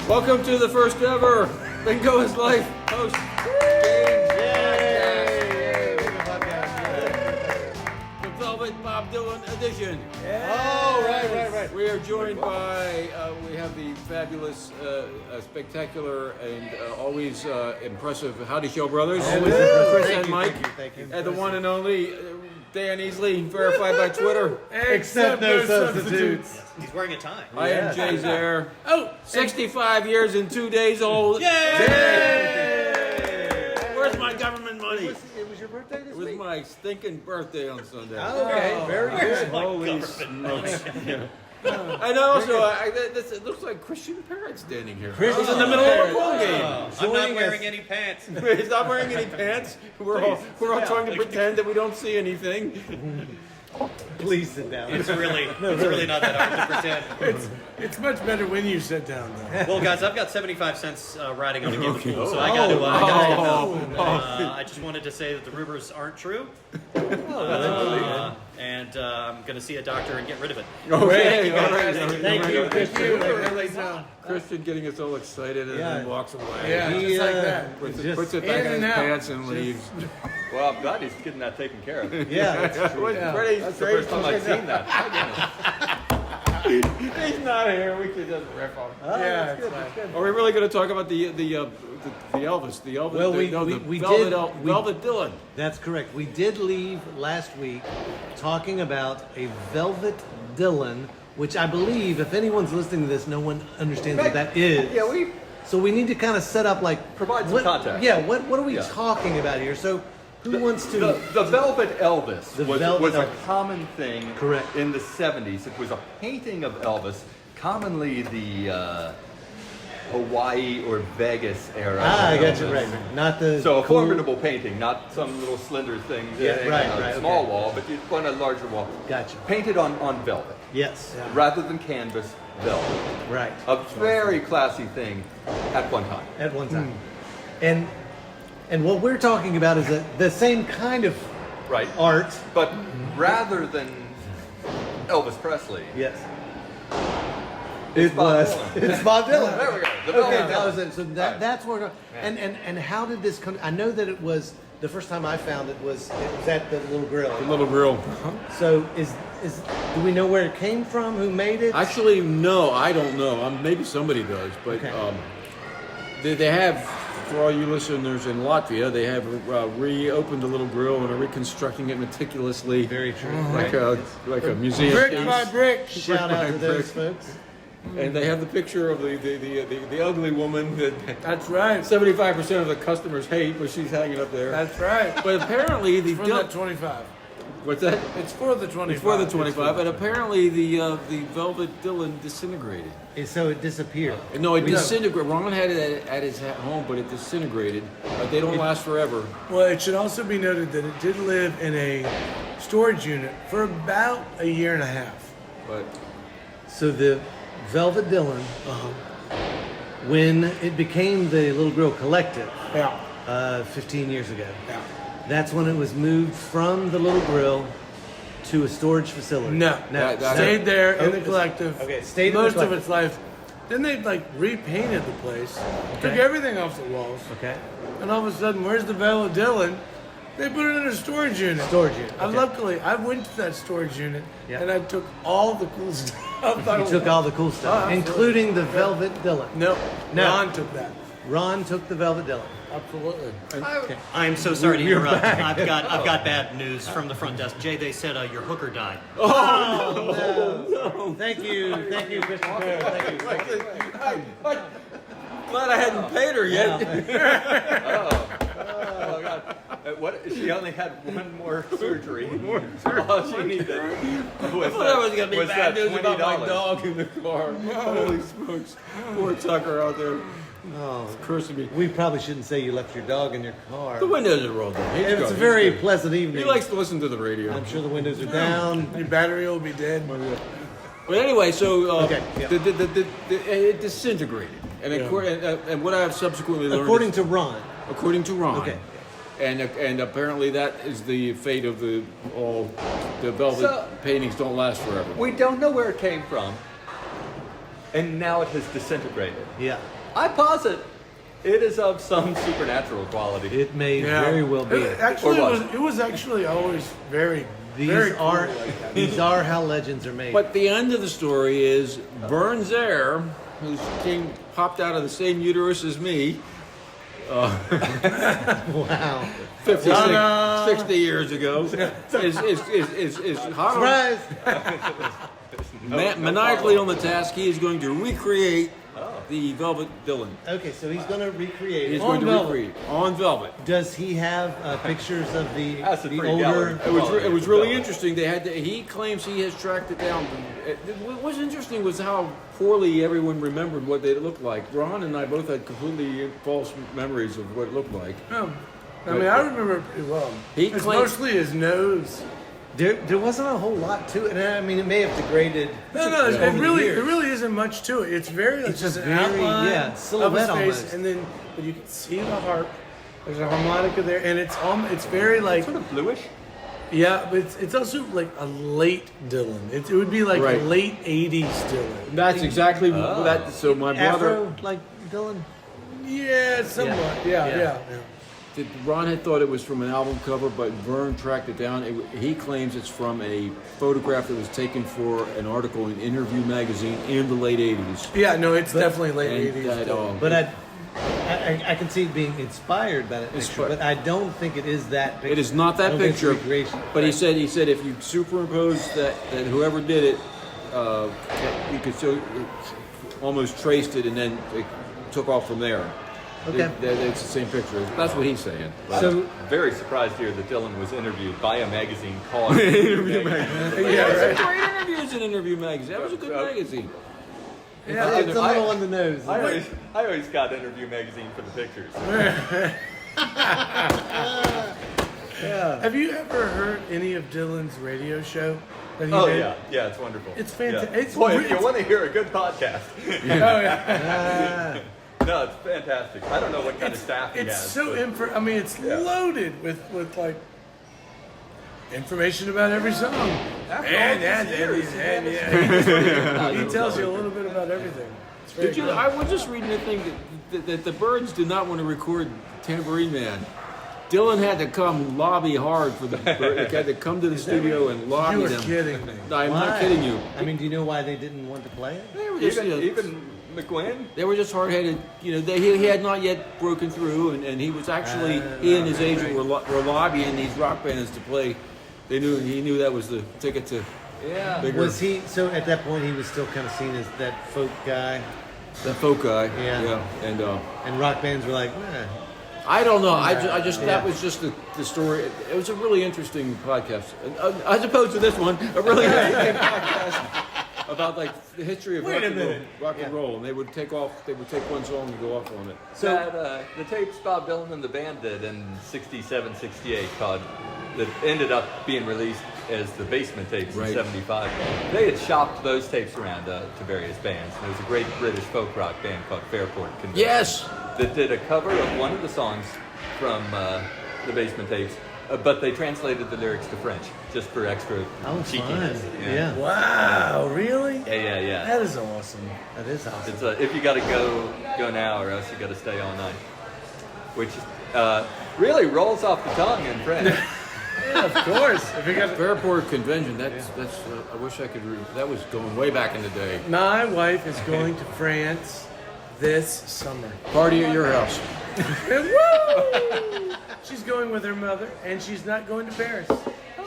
Welcome to the first ever Bingo is Life host game. Yay! The Velvet Bob Dylan edition. Oh, right. We are joined by, we have the fabulous, spectacular, and always impressive Howdyshell brothers. Chris and Mike. Thank you. And the one and only Dan Easley, verified by Twitter. Except no substitutes. He's wearing a tie. I am Jay Zehr. 65 years and 2 days old. Yay! Where's my government money? It was your birthday this It was week? my stinking birthday on Sunday. Okay, very good. Holy smokes. And also, it looks like Christian Perrit standing here. He's in the middle of a ball game. I'm not wearing any pants. He's not wearing any pants. We're all trying to pretend that we don't see anything. Please sit down. It's really not that hard to pretend. It's much better when you sit down, though. Well, guys, I've got 75 cents riding on a game of pool, so I got to know. I just wanted to say that the rumors aren't true. And I'm going to see a doctor and get rid of it. Okay, all right. Thank you, Christian. Christian getting us all excited and then walks away. Yeah, just like that. Puts it back in his pants and leaves. Well, I'm glad he's getting that taken care of. Yeah, that's true. Pretty That's the first time I've seen that. He's not here. We could just riff on him. Yeah, it's fine. Are we really going to talk about the Elvis? The Elvis? Well, we Velvet, did. Velvet Dylan. That's correct. We did leave last week talking about a Velvet Dylan, which I believe, if anyone's listening to this, no one understands what that is. Yeah, we So we need to kind of set up like provide some context. Yeah, what are we talking about here? So who wants to? The Velvet Elvis was Velvet a Elvis. common thing Correct. in the 70s. It was a painting of Elvis, commonly the Hawaii or Vegas era. I got Elvis. you right. Not the So a cool- formidable painting, not some little slender thing hanging right, on a right, small okay. wall, but you want a larger wall. Gotcha. Painted on velvet. Yes. Rather than canvas, velvet. Right. A very classy thing at one time. At one time. And what we're talking about is the same kind of Right. art. But rather than Elvis Presley, Yes. It's Bob Dylan. It's Bob Dylan. There we go. The Okay, Velvet that was Dylan. it. So that's where. And how did this come? I know that it was the first time I found it was at the little grill. The little grill. So is do we know where it came from? Who made it? Actually, no, I don't know. Maybe somebody does, but Okay. they have, for all you listeners in Latvia, they have reopened the little grill and are reconstructing it meticulously. Very true. Like a museum Brick piece. by brick. Shout out to those folks. And they have the picture of the ugly woman that That's right. 75% of the customers hate, but she's hanging up there. That's right. But apparently the For that 25. what's that? It's for the 25. It's for the 25, and apparently the Velvet Dylan disintegrated. So it disappeared. No, it disintegrated. Ron had it at his home, but it disintegrated. They don't last forever. Well, it should also be noted that it did live in a storage unit for about a year and a half. But So the Velvet Dylan, when it became the Little Grill Collective, Yeah. 15 years ago, Yeah. that's when it was moved from the Little Grill to a storage facility. No. That- Stayed there in the Okay. collective. Okay, stayed in the most of collective. its life. Then they repainted the place, took Okay. everything off the walls, Okay. and all of a sudden, where's the Velvet Dylan? They put it in a storage unit. Storage unit, okay. Luckily, I went to that storage unit Yeah. and I took all the cool stuff. You took all the cool stuff, absolutely. including the Velvet Dylan. No, No. Ron took that. Ron took the Velvet Dylan. Absolutely. I'm so sorry to interrupt. I've got bad news from the front desk. Jay, they said your hooker died. No. Thank you, Christian Perrit. Thank you. glad I hadn't paid her yet. Oh God! What? She only had one more surgery. All she needed was That was gonna be was bad that news about my $20. dog in the car. Holy smokes! Poor Tucker out there Oh, cursing me. we probably shouldn't say you left your dog in your car. The windows are rolled down. He's It's good, a he's very good. pleasant evening. He likes to listen to the radio. I'm sure the windows are down. Your battery will be dead. But anyway, so Okay, yeah. it disintegrated, and what I have subsequently learned, According is, to Ron. according to Ron, Okay. and apparently that is the fate of the velvet So- paintings don't last forever. We don't know where it came from. and now it has disintegrated. Yeah. I posit it is of some supernatural quality. It may very well be. It was actually always very, very cool like that. These are how legends are made. But the end of the story is Vern Zehr, who popped out of the same uterus as me. Wow. 60 years ago. Is hot Surprise! maniacally on the task. He is going to recreate the Velvet Dylan. Okay, so he's going to recreate He's it. going to recreate on Velvet. Does he have pictures of the pretty older? gallant. It was really interesting. He claims he has tracked it down. What was interesting was how poorly everyone remembered what they looked like. Ron and I both had completely false memories of what it looked like. I I remember it pretty well. It's mostly his nose. There wasn't a whole lot to it, and I mean, it may have degraded. No, it really isn't much to it. It's just an outline silhouette of his face, almost. and then but you can see the harp. There's a harmonica there, and it's very like Sort of bluish. yeah, but it's also like a late Dylan. It would be like Right. a late '80s Dylan. That's exactly that. So my brother. Afro, like Dylan. Yeah, somewhat. Yeah. Ron had thought it was from an album cover, but Vern tracked it down. He claims it's from a photograph that was taken for an article in Interview magazine in the late 80s. Yeah, no, it's definitely late And '80s. Dylan. But I can see it being inspired by that picture, but I don't think it is that picture. It is not that I don't think it's picture. recreation. But he said if you superimpose that whoever did it, you could still almost traced it and then it took off from there. Okay. It's the same picture. That's what he's saying. So Very surprised here that Dylan was interviewed by a magazine called Interview magazine. Yeah, right. Great interviews in Interview magazine. That was a good magazine. Yeah, it's a little on the nose. I always got Interview magazine for the pictures. Have you ever heard any of Dylan's radio show that he Oh made? yeah, it's wonderful. It's fantastic. Yeah. It's Boy, if it's- you want to hear a good podcast, Ah, no, it's fantastic. I don't know what kind of staff he It's has. so but- it's loaded with like information about every song. He tells you a little bit about everything. It's very Did you? good. I was just reading the thing that the Birds did not want to record Tambourine Man. Dylan had to come lobby hard for the Birds. He had to come to the studio and lobby You are them. kidding me. I'm why? not kidding you. I mean, do you know why they didn't want to play it? They were just, Even McGuinn. they were just hard-headed. He had not yet broken through, and he was actually he and his agent were lobbying these rock bands to play. He knew that was the ticket to bigger. Was he so at that point? He was still kind of seen as that folk guy, the folk guy? Yeah. And and rock bands were like, eh. I don't know. I just that was just the story. It was a really interesting podcast, as opposed to this one. A really interesting podcast about like the history of rock and roll. And they would take one song and go off on it. So the tapes Bob Dylan and the band did in '67, '68 that ended up being released as the Basement tapes Right. in '75. They had shopped those tapes around to various bands. There was a great British folk rock band called Fairport Convention Yes. that did a cover of one of the songs from the Basement tapes, but they translated the lyrics to French just for extra Oh, cheekiness. fun. Yeah. Wow, really? Yeah. That is awesome. That is awesome. It's if you got to go now, or else you got to stay all night, which really rolls off the tongue in French. Yeah, of course. If you got Fairport Convention. That's. I wish I could. That was going way back in the day. My wife is going to France this summer. Party at your house. Woo! She's going with her mother, and she's not going to Paris.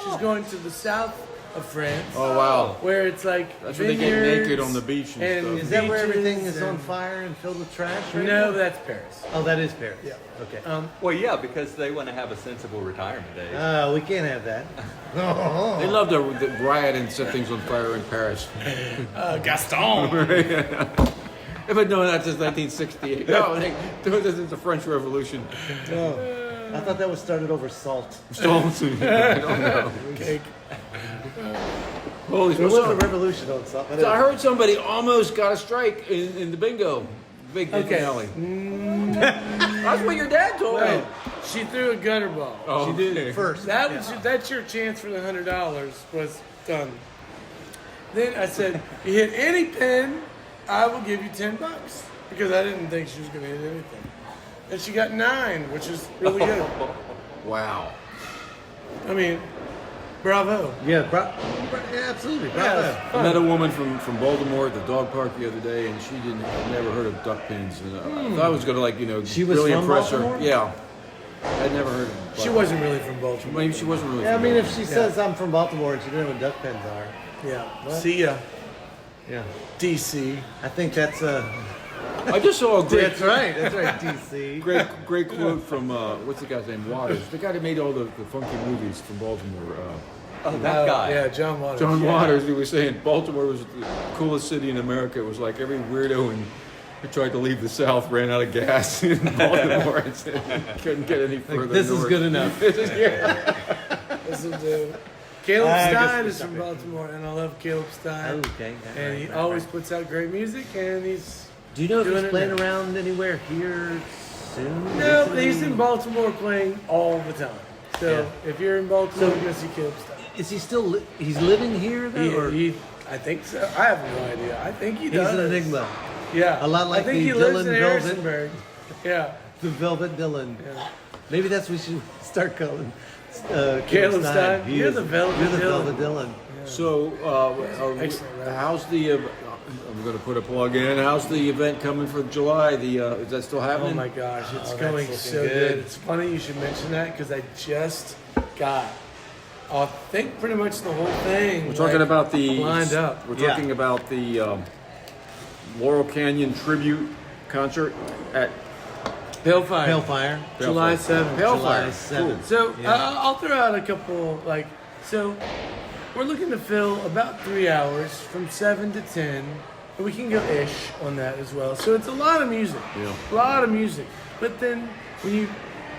She's going to the south of France, Oh wow. where it's like That's where they get vineyards naked on the beach and stuff. Is that where beaches everything is on and- fire and filled with trash? Right No, now? that's Paris. Oh, that is Paris. Yeah. Okay. Well, yeah, because they want to have a sensible retirement age. We can't have that. They love to riot and set things on fire in Paris. Gaston. But no, that's just 1968. No, this is the French Revolution. I thought that was started over salt. Stones. I don't know. Cake. Holy There was a smokes. revolution on salt. So I heard somebody almost got a strike in the bingo. Big finale. That's what your dad told me. No, she threw a gutter ball. Oh, She did okay. First. That's your chance for the $100 was done. Then I said, you hit any pin, I will give you $10 because I didn't think she was going to hit anything. And she got 9, which is really good. Wow. I mean, bravo. Yeah, absolutely. Bravo. I met a woman from Baltimore at the dog park the other day, and she never heard of duck pins. And I thought I was going to She was really from impress Baltimore? her. Yeah. I'd never heard of She wasn't really from Baltimore. Maybe she wasn't really Yeah, I from mean, if Baltimore. she says I'm from Baltimore and she doesn't know what duck pens are. Yeah. What? See ya, Yeah. DC. I think that's I just saw a great, That's right, DC. great quote from, what's the guy's name? Waters. The guy that made all the funky movies from Baltimore. Oh, that guy. Yeah, John Waters. John Waters, he was saying Baltimore was the coolest city in America. It was like every weirdo who tried to leave the South ran out of gas in Baltimore and said couldn't get any further This is north. good enough. Yeah. Listen to Caleb I guess Stine we is stop from it. Baltimore, and I love Caleb Stine. Okay. And he always puts out great music, and he's Do you know if doing he's it playing now. around anywhere here soon? No, but recently? he's in Baltimore playing all the time. So if you're in Baltimore, So- go see Caleb Stine. Is he still? He's living here though, or I think so. I have no idea. I think he he's does. an enigma? Yeah. A lot like I think the he lives Dylan in Velvet. Harrisonburg. Yeah. The Velvet Dylan. Yeah. Maybe that's what we should start calling Caleb Stine. He You're is- the Velvet You're the Dylan. Velvet Dylan. So, Excellent, right? how's the? I'm going to put a plug in. How's the event coming for July? Is that still Oh happening? my gosh, it's that's going looking so good. good. It's funny you should mention that because I just got, I think pretty much the whole thing. We're talking about the lined up. We're Yeah. talking about the Laurel Canyon Tribute concert at Hellfire. Hellfire. July 7th. July 7th. So Yeah. I'll throw out a couple, so we're looking to fill about 3 hours from 7 to 10. And we can go ish on that as well. So it's a lot of music. Yeah. A lot of music. But then when you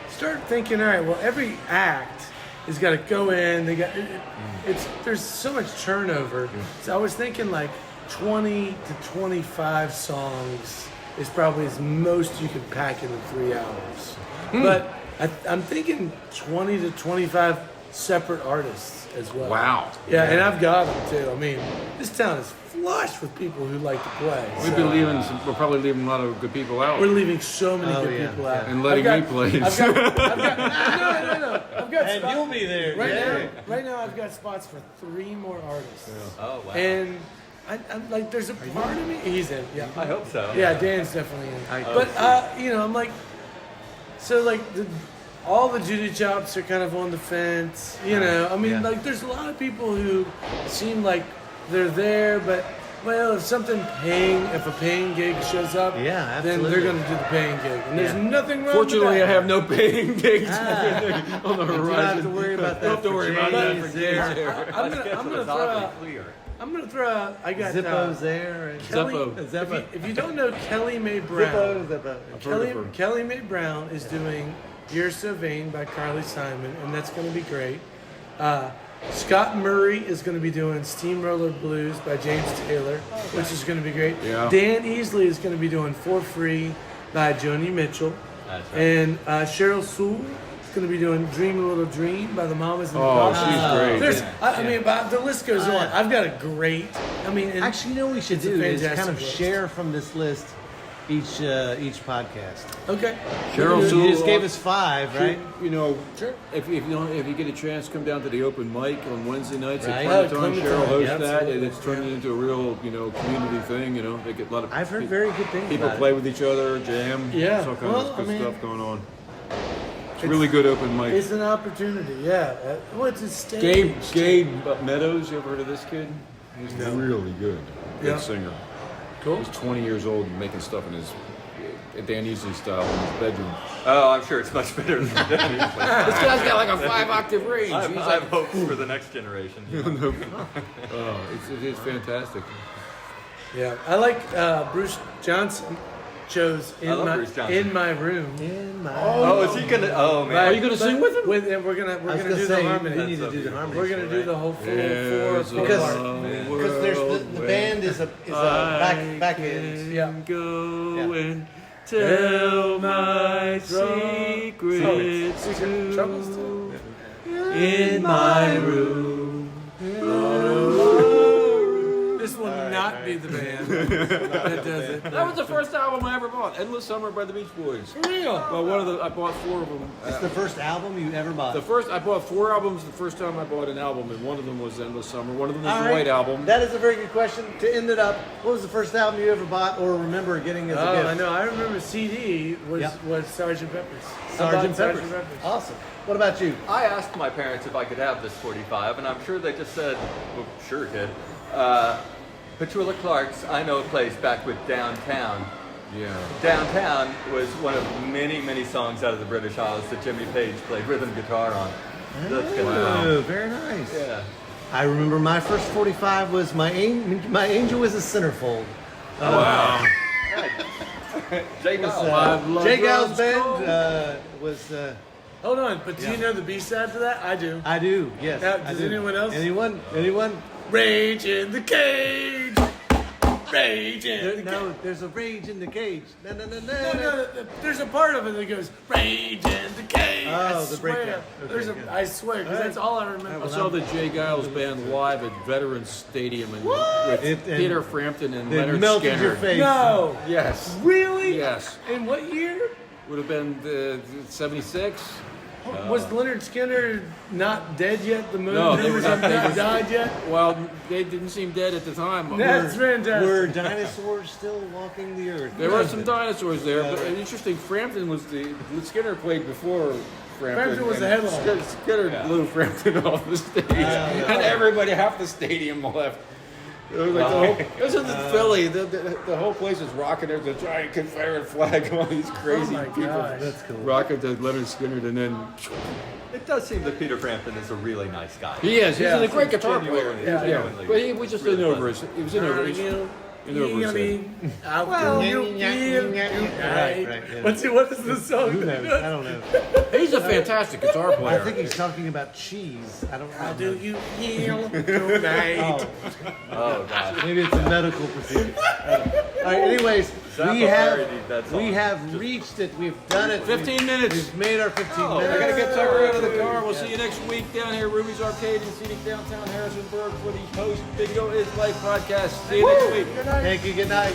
start thinking, all right, well, every act has got to go in. They got there's so much turnover. So I was thinking like 20 to 25 songs is probably as most you could pack in 3 hours. But I'm thinking 20 to 25 separate artists as well. Wow. Yeah, and I've got them too. I mean, this town is flush with people who like to play. We've been leaving. We're probably leaving a lot of good people out. We're leaving so many Oh, good yeah, people yeah. out. And letting me play. I've got no. I've got And spots. you'll be there. Right now, I've got spots for 3 more artists. Oh, wow. And I'm like, there's a part of me. He's in. Yeah. I hope so. Yeah, Dan's definitely in. I- But I'm like, so like all the Judy Chops are kind of on the fence. You know, I mean, Yeah. like there's a lot of people who seem like they're there, but well, if a paying gig shows up, Yeah, then they're absolutely. going to do the paying gig, and there's Yeah. nothing wrong. Fortunately, with I that. have no paying gigs Ah. on the You don't horizon. have to worry about that. Don't have to worry about that for Jay's gigs. there. I'm gonna throw out. clear. I'm gonna throw out. I got Zippo's there. And Kelly, Zeppo. if you don't know Kelly Mae Brown, Zippo. heard of her. Kelly Mae Brown is doing "You're So Vain" by Carly Simon, and that's going to be great. Scott Murray is going to be doing "Steamroller Blues" by James Taylor, which is going to be great. Yeah. Dan Easley is going to be doing "For Free" by Joni Mitchell, That's right. and Cheryll Sule is going to be doing "Dream a Little Dream" by the Mamas and the Oh, Papas. she's great. There's, I mean, but the list goes on. I've got a great. I mean, and Actually, you know what we should It's a do is kind fantastic of list. share from this list each podcast. okay. Cheryl You Sule just gave us 5, right? You know, Sure. if you get a chance, come down to the open mic on Wednesday nights Right. at Clementine. Clementine, Cheryl hosts yeah, that, absolutely. and it's turning into a real community thing. You know, they get a lot of. I've heard very good things People about play it. with each other, jam. Yeah. There's all kinds Well, of good I mean, stuff going on. It's really good open mic. It's an opportunity, yeah. What's his stage? Gabe Meadows, you ever heard of this kid? He's really good. Good Yeah. singer. Cool. He's 20 years old and making stuff in his Dan Easley style in his bedroom. Oh, I'm sure it's much better than that. This guy's got like a 5-octave range. I He's have like, hopes for the next generation. it's fantastic. Yeah, I like Bruce Johnson chose I love Bruce Johnson. in my room. In my Oh, is he gonna? Oh man. Are you gonna sing with him? And we're gonna I was do gonna the say, harmony. we need to That's do the so harmony. We're gonna do the whole full There's four Because- part. Because there's the band is a back end. Yeah. Go Yeah. and tell my secrets Troubles in my room. This will not be the band. That does it. That was the first album I ever bought. Endless Summer by the Beach Boys. For real? Well, I bought 4 of them. It's the first album you ever bought. I bought 4 albums the first time I bought an album, and one of them was Endless Summer. One of them was All the right. White Album. That is a very good question. To end it up, what was the first album you ever bought or remember getting as a gift? I know. I remember CD was Sgt. Pepper's. Sgt. Pepper's. Awesome. What about you? I asked my parents if I could have this 45, and I'm sure they just said, well, sure, kid. Petula Clark's I Know a Place back with Downtown. Yeah. Downtown was one of many, many songs out of the British Isles that Jimmy Page played rhythm guitar on. That's good. Oh, very nice. Yeah. I remember my first 45 was My Angel is a Centerfold. Wow. Jay Jay Gall's band was... Hold on, but do you know the B-side to that? I do. I do, yes. Does anyone else? Anyone? Rage in the cage. Rage in the cage. No, there's a rage in the cage. No. No, there's a part of it that goes rage in the cage. Oh, I the swear. breakdown. Okay, There's good. I swear, because that's all I remember. I saw the Jay Giles band live at Veterans Stadium with Peter Frampton and It Leonard melted Skinner. your face. No, Yes. really? Yes. In what year? Would have been 76. Was Leonard Skinner not dead yet? The moon No, they were not. not died yet. Well, they didn't seem dead at the time. That's fantastic. Were dinosaurs still walking the earth? There were some dinosaurs there, but interesting. Frampton was Skinner played before Frampton. Frampton was and the headliner. Skinner blew Frampton off the stage, and everybody, half the stadium left. It was like it was in Philly. The whole place was rocking. There's a giant Confederate flag. All these crazy my people gosh. That's cool. rocking to Leonard Skinner, and then It does seem that Peter Frampton is a really nice guy. he is. He's Yeah. a great guitar player. Genuinely, Yeah, genuinely. but he was just Really in over his. He was in over his. In over his head. Well, you feel Right, yeah. What is the song? Who knows? I don't know. He's a fantastic guitar I player. think he's talking about cheese. I don't How know. do you feel tonight? Oh, gosh. Maybe it's a medical procedure. All right. Anyways, Zappa parodied that song. we have reached it. We've done it. 15 minutes. We've made our 15 I minutes. gotta get Tucker out of the car. We'll see you next week down here, Ruby's Arcade and Scenic Downtown Harrisonburg for the Post Bingo is Life podcast. See you next week. Thank you. Good night.